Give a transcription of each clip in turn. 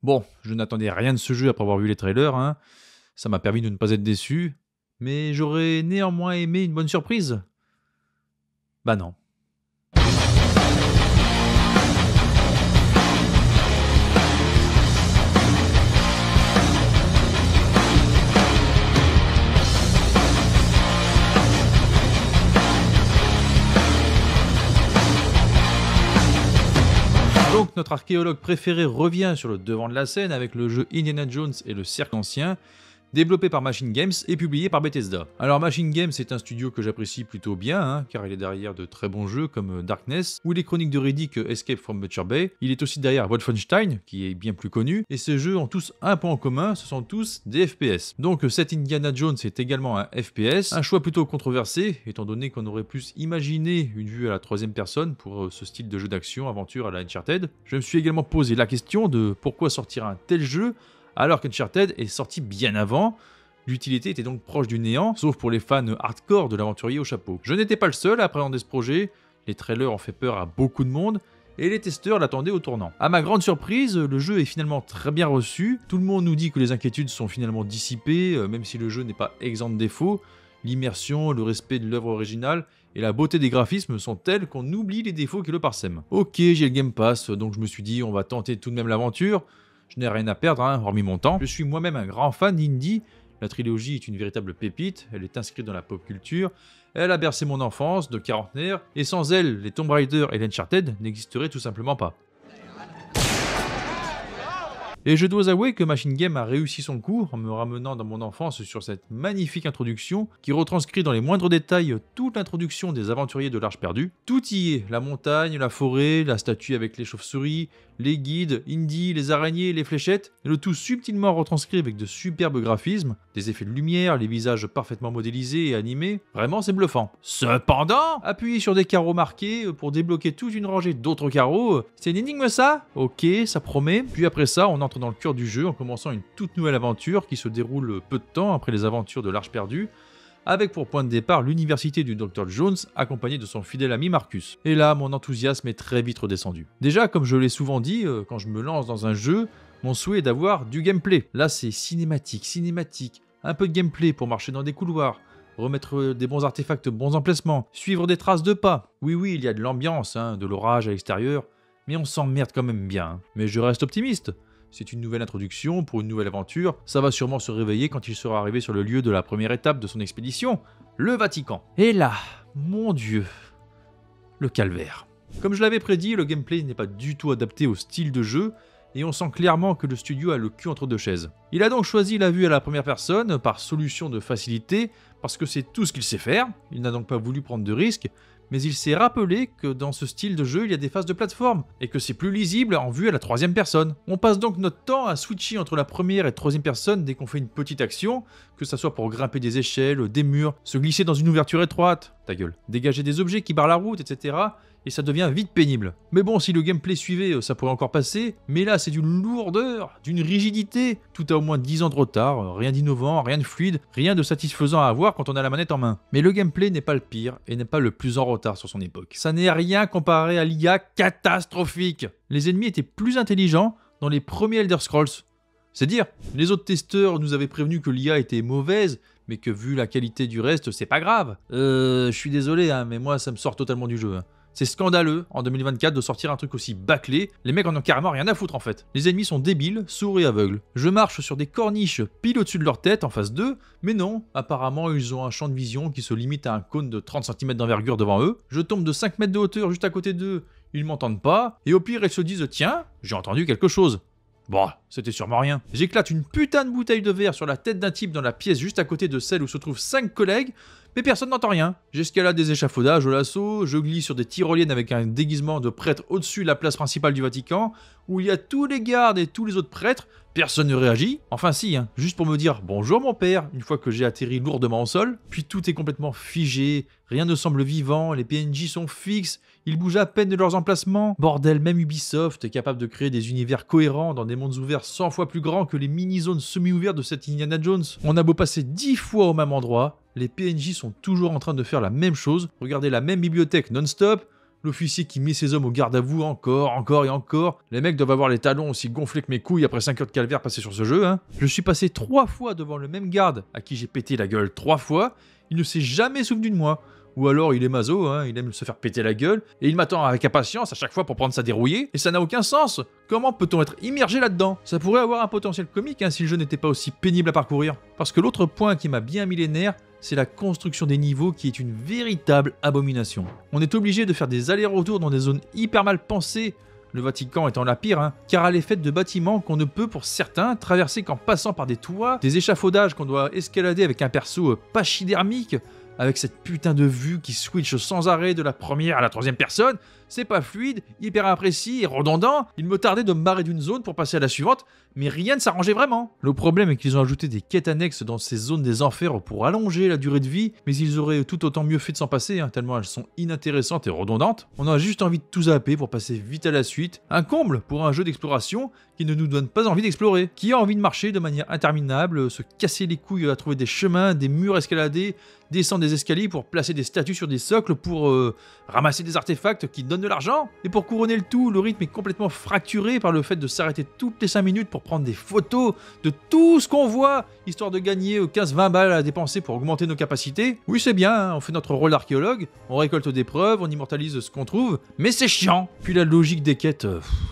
Bon, je n'attendais rien de ce jeu après avoir vu les trailers, hein. Ça m'a permis de ne pas être déçu, mais j'aurais néanmoins aimé une bonne surprise. Bah non. Donc notre archéologue préféré revient sur le devant de la scène avec le jeu Indiana Jones et le Cercle Ancien, développé par Machine Games et publié par Bethesda. Alors Machine Games est un studio que j'apprécie plutôt bien, hein, car il est derrière de très bons jeux comme Darkness ou les chroniques de Riddick Escape from Butcher Bay. Il est aussi derrière Wolfenstein, qui est bien plus connu, et ces jeux ont tous un point en commun, ce sont tous des FPS. Donc cet Indiana Jones est également un FPS, un choix plutôt controversé, étant donné qu'on aurait plus imaginé une vue à la troisième personne pour ce style de jeu d'action, aventure à la Uncharted. Je me suis également posé la question de pourquoi sortir un tel jeu alors qu'Uncharted est sorti bien avant. L'utilité était donc proche du néant, sauf pour les fans hardcore de l'aventurier au chapeau. Je n'étais pas le seul à appréhender ce projet, les trailers ont fait peur à beaucoup de monde, et les testeurs l'attendaient au tournant. A ma grande surprise, le jeu est finalement très bien reçu, tout le monde nous dit que les inquiétudes sont finalement dissipées, même si le jeu n'est pas exempt de défauts. L'immersion, le respect de l'œuvre originale et la beauté des graphismes sont tels qu'on oublie les défauts qui le parsèment. Ok, j'ai le Game Pass, donc je me suis dit on va tenter tout de même l'aventure. Je n'ai rien à perdre, hein, hormis mon temps. Je suis moi-même un grand fan d'indie. La trilogie est une véritable pépite, elle est inscrite dans la pop culture, elle a bercé mon enfance de quarantenaire, et sans elle, les Tomb Raider et l'Uncharted n'existeraient tout simplement pas. Et je dois avouer que Machine Game a réussi son coup en me ramenant dans mon enfance sur cette magnifique introduction qui retranscrit dans les moindres détails toute l'introduction des aventuriers de l'Arche perdue. Tout y est, la montagne, la forêt, la statue avec les chauves-souris, les guides, Indy, les araignées, les fléchettes, et le tout subtilement retranscrit avec de superbes graphismes, des effets de lumière, les visages parfaitement modélisés et animés. Vraiment, c'est bluffant. Cependant, appuyer sur des carreaux marqués pour débloquer toute une rangée d'autres carreaux, c'est une énigme ça? Ok, ça promet. Puis après ça, on entre dans le cœur du jeu en commençant une toute nouvelle aventure qui se déroule peu de temps après les aventures de l'Arche perdue, avec pour point de départ l'université du Dr Jones accompagné de son fidèle ami Marcus. Et là, mon enthousiasme est très vite redescendu. Déjà, comme je l'ai souvent dit, quand je me lance dans un jeu, mon souhait est d'avoir du gameplay. Là, c'est cinématique, un peu de gameplay pour marcher dans des couloirs, remettre des bons artefacts, bons emplacements, suivre des traces de pas. Oui, il y a de l'ambiance, hein, de l'orage à l'extérieur, mais on s'emmerde quand même bien. Hein. Mais je reste optimiste. C'est une nouvelle introduction pour une nouvelle aventure, ça va sûrement se réveiller quand il sera arrivé sur le lieu de la première étape de son expédition, le Vatican. Et là, mon Dieu, le calvaire. Comme je l'avais prédit, le gameplay n'est pas du tout adapté au style de jeu, et on sent clairement que le studio a le cul entre deux chaises. Il a donc choisi la vue à la première personne par solution de facilité, parce que c'est tout ce qu'il sait faire, il n'a donc pas voulu prendre de risques, mais il s'est rappelé que dans ce style de jeu, il y a des phases de plateforme, et que c'est plus lisible en vue à la troisième personne. On passe donc notre temps à switcher entre la première et troisième personne dès qu'on fait une petite action, que ça soit pour grimper des échelles, des murs, se glisser dans une ouverture étroite, ta gueule, dégager des objets qui barrent la route, etc., et ça devient vite pénible. Mais bon, si le gameplay suivait, ça pourrait encore passer, mais là c'est d'une lourdeur, d'une rigidité, tout a au moins 10 ans de retard, rien d'innovant, rien de fluide, rien de satisfaisant à avoir quand on a la manette en main. Mais le gameplay n'est pas le pire, et n'est pas le plus en retard sur son époque. Ça n'est rien comparé à l'IA catastrophique. Les ennemis étaient plus intelligents dans les premiers Elder Scrolls. C'est dire, les autres testeurs nous avaient prévenu que l'IA était mauvaise, mais que vu la qualité du reste, c'est pas grave. Je suis désolé, hein, mais moi ça me sort totalement du jeu. Hein. C'est scandaleux, en 2024, de sortir un truc aussi bâclé. Les mecs en ont carrément rien à foutre en fait. Les ennemis sont débiles, sourds et aveugles. Je marche sur des corniches pile au-dessus de leur tête, en face d'eux, mais non, apparemment ils ont un champ de vision qui se limite à un cône de 30 cm d'envergure devant eux. Je tombe de 5 mètres de hauteur juste à côté d'eux, ils m'entendent pas, et au pire ils se disent « Tiens, j'ai entendu quelque chose ». Bon, c'était sûrement rien. J'éclate une putain de bouteille de verre sur la tête d'un type dans la pièce juste à côté de celle où se trouvent 5 collègues, mais personne n'entend rien. J'escalade des échafaudages au lasso, je glisse sur des tyroliennes avec un déguisement de prêtre au-dessus de la place principale du Vatican, où il y a tous les gardes et tous les autres prêtres, personne ne réagit. Enfin si, hein, juste pour me dire « Bonjour mon père » une fois que j'ai atterri lourdement au sol, puis tout est complètement figé, rien ne semble vivant, les PNJ sont fixes, ils bougent à peine de leurs emplacements. Bordel, même Ubisoft est capable de créer des univers cohérents dans des mondes ouverts 100 fois plus grands que les mini-zones semi-ouvertes de cette Indiana Jones. On a beau passer 10 fois au même endroit, les PNJ sont toujours en train de faire la même chose, regarder la même bibliothèque non-stop, L'officier qui met ses hommes au garde à vous encore et encore. Les mecs doivent avoir les talons aussi gonflés que mes couilles après 5 heures de calvaire passé sur ce jeu. Hein. Je suis passé 3 fois devant le même garde à qui j'ai pété la gueule 3 fois. Il ne s'est jamais souvenu de moi. Ou alors il est maso, hein, il aime se faire péter la gueule, et il m'attend avec impatience à chaque fois pour prendre sa dérouillée, et ça n'a aucun sens. Comment peut-on être immergé là-dedans? Ça pourrait avoir un potentiel comique hein, si le jeu n'était pas aussi pénible à parcourir. Parce que l'autre point qui m'a bien mis les nerfs, c'est la construction des niveaux qui est une véritable abomination. On est obligé de faire des allers-retours dans des zones hyper mal pensées, le Vatican étant la pire, hein, car elle est faite de bâtiments qu'on ne peut pour certains traverser qu'en passant par des toits, des échafaudages qu'on doit escalader avec un perso pachydermique, avec cette putain de vue qui switch sans arrêt de la première à la troisième personne, c'est pas fluide, hyper imprécis et redondant. Il me tardait de me barrer d'une zone pour passer à la suivante, mais rien ne s'arrangeait vraiment. Le problème est qu'ils ont ajouté des quêtes annexes dans ces zones des enfers pour allonger la durée de vie, mais ils auraient tout autant mieux fait de s'en passer, hein, tellement elles sont inintéressantes et redondantes. On a juste envie de tout zapper pour passer vite à la suite. Un comble pour un jeu d'exploration qui ne nous donne pas envie d'explorer. Qui a envie de marcher de manière interminable, se casser les couilles à trouver des chemins, des murs escaladés, descendre des escaliers pour placer des statues sur des socles, pour ramasser des artefacts qui donnent de l'argent. Et pour couronner le tout, le rythme est complètement fracturé par le fait de s'arrêter toutes les 5 minutes pour prendre des photos de tout ce qu'on voit, histoire de gagner 15-20 balles à dépenser pour augmenter nos capacités. Oui, c'est bien, hein, on fait notre rôle d'archéologue, on récolte des preuves, on immortalise ce qu'on trouve, mais c'est chiant. Puis la logique des quêtes,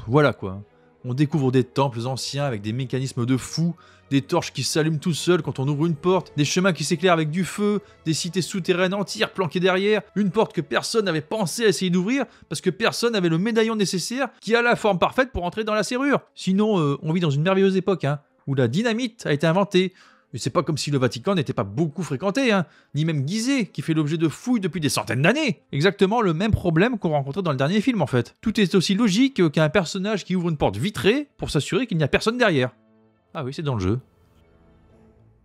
voilà quoi. On découvre des temples anciens avec des mécanismes de fou, des torches qui s'allument tout seuls quand on ouvre une porte, des chemins qui s'éclairent avec du feu, des cités souterraines entières planquées derrière, une porte que personne n'avait pensé à essayer d'ouvrir parce que personne n'avait le médaillon nécessaire qui a la forme parfaite pour entrer dans la serrure. Sinon, on vit dans une merveilleuse époque, hein, où la dynamite a été inventée. Et c'est pas comme si le Vatican n'était pas beaucoup fréquenté, hein, ni même Gizeh, qui fait l'objet de fouilles depuis des centaines d'années. Exactement le même problème qu'on rencontrait dans le dernier film en fait. Tout est aussi logique qu'un personnage qui ouvre une porte vitrée pour s'assurer qu'il n'y a personne derrière. Ah oui, c'est dans le jeu.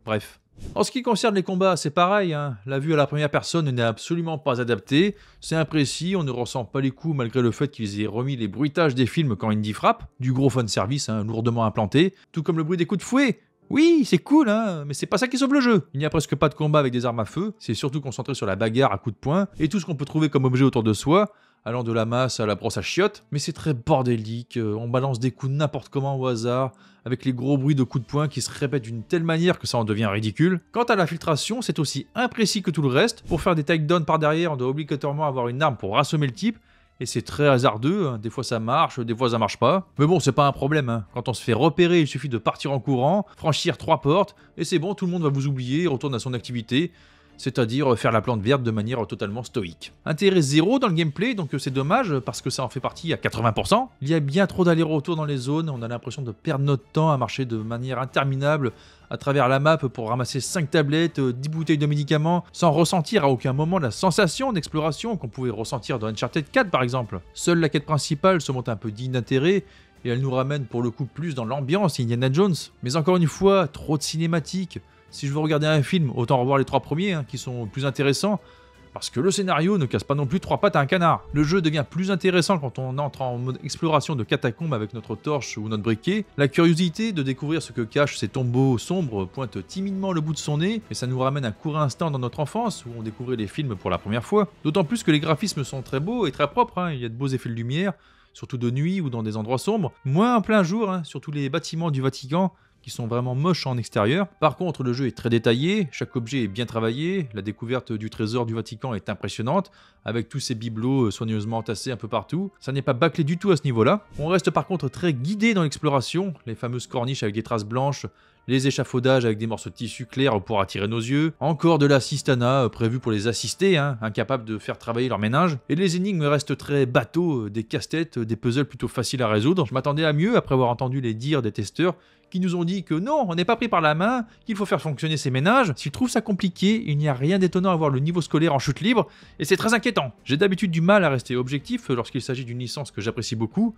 Bref. En ce qui concerne les combats, c'est pareil, hein. La vue à la première personne n'est absolument pas adaptée, c'est imprécis, on ne ressent pas les coups malgré le fait qu'ils aient remis les bruitages des films quand Indy frappe, du gros fanservice hein, lourdement implanté, tout comme le bruit des coups de fouet. Oui, c'est cool, hein, mais c'est pas ça qui sauve le jeu. Il n'y a presque pas de combat avec des armes à feu, c'est surtout concentré sur la bagarre à coups de poing, et tout ce qu'on peut trouver comme objet autour de soi, allant de la masse à la brosse à chiottes, mais c'est très bordélique, on balance des coups n'importe comment au hasard, avec les gros bruits de coups de poing qui se répètent d'une telle manière que ça en devient ridicule. Quant à l'infiltration, c'est aussi imprécis que tout le reste. Pour faire des takedowns par derrière, on doit obligatoirement avoir une arme pour rassommer le type, et c'est très hasardeux, hein. Des fois ça marche, des fois ça marche pas. Mais bon, c'est pas un problème, hein. Quand on se fait repérer, il suffit de partir en courant, franchir 3 portes, et c'est bon, tout le monde va vous oublier et retourne à son activité. C'est-à-dire faire la plante verte de manière totalement stoïque. Intérêt zéro dans le gameplay, donc c'est dommage parce que ça en fait partie à 80%. Il y a bien trop d'allers-retours dans les zones, on a l'impression de perdre notre temps à marcher de manière interminable à travers la map pour ramasser 5 tablettes, 10 bouteilles de médicaments, sans ressentir à aucun moment la sensation d'exploration qu'on pouvait ressentir dans Uncharted 4 par exemple. Seule la quête principale se montre un peu digne d'intérêt, et elle nous ramène pour le coup plus dans l'ambiance Indiana Jones. Mais encore une fois, trop de cinématiques. Si je veux regarder un film, autant revoir les 3 premiers, hein, qui sont plus intéressants, parce que le scénario ne casse pas non plus 3 pattes à un canard. Le jeu devient plus intéressant quand on entre en mode exploration de catacombes avec notre torche ou notre briquet. La curiosité de découvrir ce que cachent ces tombeaux sombres pointe timidement le bout de son nez, et ça nous ramène un court instant dans notre enfance, où on découvrait les films pour la première fois. D'autant plus que les graphismes sont très beaux et très propres, hein. Il y a de beaux effets de lumière, surtout de nuit ou dans des endroits sombres. Moins en plein jour, hein, sur tous les bâtiments du Vatican, qui sont vraiment moches en extérieur. Par contre, le jeu est très détaillé, chaque objet est bien travaillé, la découverte du trésor du Vatican est impressionnante, avec tous ces bibelots soigneusement entassés un peu partout. Ça n'est pas bâclé du tout à ce niveau-là. On reste par contre très guidé dans l'exploration, les fameuses corniches avec des traces blanches, les échafaudages avec des morceaux de tissu clairs pour attirer nos yeux, encore de l'assistanat prévu pour les assister, hein, incapables de faire travailler leur ménage, et les énigmes restent très bateaux, des casse-têtes, des puzzles plutôt faciles à résoudre. Je m'attendais à mieux après avoir entendu les dires des testeurs qui nous ont dit que non, on n'est pas pris par la main, qu'il faut faire fonctionner ces ménages. S'ils trouvent ça compliqué, il n'y a rien d'étonnant à voir le niveau scolaire en chute libre, et c'est très inquiétant. J'ai d'habitude du mal à rester objectif lorsqu'il s'agit d'une licence que j'apprécie beaucoup,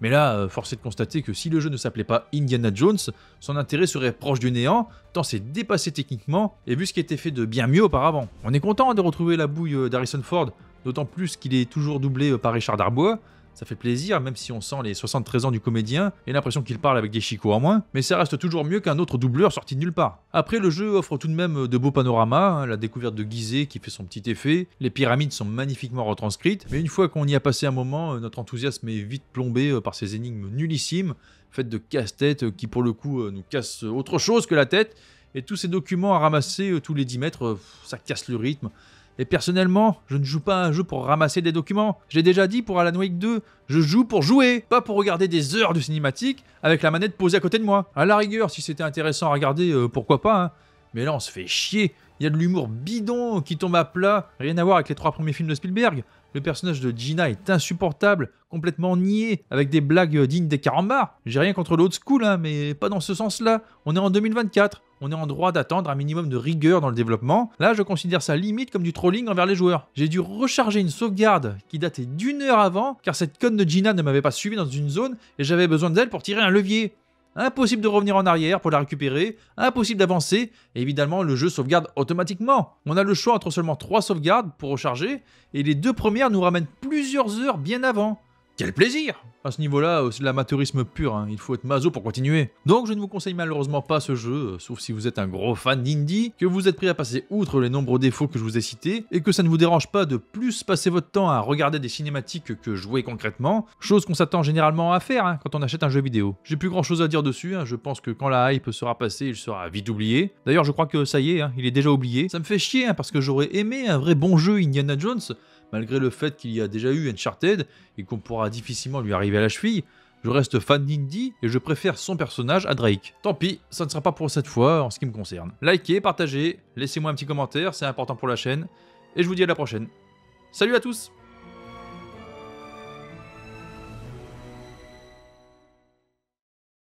mais là, force est de constater que si le jeu ne s'appelait pas Indiana Jones, son intérêt serait proche du néant, tant c'est dépassé techniquement, et vu ce qui était fait de bien mieux auparavant. On est content de retrouver la bouille d'Harrison Ford, d'autant plus qu'il est toujours doublé par Richard Darbois, Ça fait plaisir, même si on sent les 73 ans du comédien et l'impression qu'il parle avec des chicots en moins, mais ça reste toujours mieux qu'un autre doubleur sorti de nulle part. Après, le jeu offre tout de même de beaux panoramas, la découverte de Gizeh qui fait son petit effet, les pyramides sont magnifiquement retranscrites, mais une fois qu'on y a passé un moment, notre enthousiasme est vite plombé par ces énigmes nullissimes, faites de casse-tête qui pour le coup nous cassent autre chose que la tête, et tous ces documents à ramasser tous les 10 mètres, ça casse le rythme. Et personnellement, je ne joue pas à un jeu pour ramasser des documents. J'ai déjà dit pour Alan Wake 2, je joue pour jouer, pas pour regarder des heures de cinématique avec la manette posée à côté de moi. À la rigueur, si c'était intéressant à regarder, pourquoi pas, hein. Mais là, on se fait chier. Il y a de l'humour bidon qui tombe à plat, rien à voir avec les 3 premiers films de Spielberg. Le personnage de Gina est insupportable, complètement niais, avec des blagues dignes des carambars. J'ai rien contre l'old school, hein, mais pas dans ce sens-là. On est en 2024. On est en droit d'attendre un minimum de rigueur dans le développement. Là, je considère ça limite comme du trolling envers les joueurs. J'ai dû recharger une sauvegarde qui datait d'1 heure avant, car cette conne de Gina ne m'avait pas suivi dans une zone et j'avais besoin d'elle pour tirer un levier. Impossible de revenir en arrière pour la récupérer, impossible d'avancer, et évidemment le jeu sauvegarde automatiquement. On a le choix entre seulement 3 sauvegardes pour recharger, et les 2 premières nous ramènent plusieurs heures bien avant. Quel plaisir! À ce niveau-là, c'est de l'amateurisme pur, hein. Il faut être maso pour continuer. Donc je ne vous conseille malheureusement pas ce jeu, sauf si vous êtes un gros fan d'indie, que vous êtes prêt à passer outre les nombreux défauts que je vous ai cités, et que ça ne vous dérange pas de plus passer votre temps à regarder des cinématiques que jouer concrètement, chose qu'on s'attend généralement à faire hein, quand on achète un jeu vidéo. J'ai plus grand chose à dire dessus, hein. Je pense que quand la hype sera passée, il sera vite oublié. D'ailleurs je crois que ça y est, hein, il est déjà oublié. Ça me fait chier hein, parce que j'aurais aimé un vrai bon jeu Indiana Jones, malgré le fait qu'il y a déjà eu Uncharted et qu'on pourra difficilement lui arriver à la cheville. Je reste fan d'Indy et je préfère son personnage à Drake. Tant pis, ça ne sera pas pour cette fois en ce qui me concerne. Likez, partagez, laissez-moi un petit commentaire, c'est important pour la chaîne. Et je vous dis à la prochaine. Salut à tous!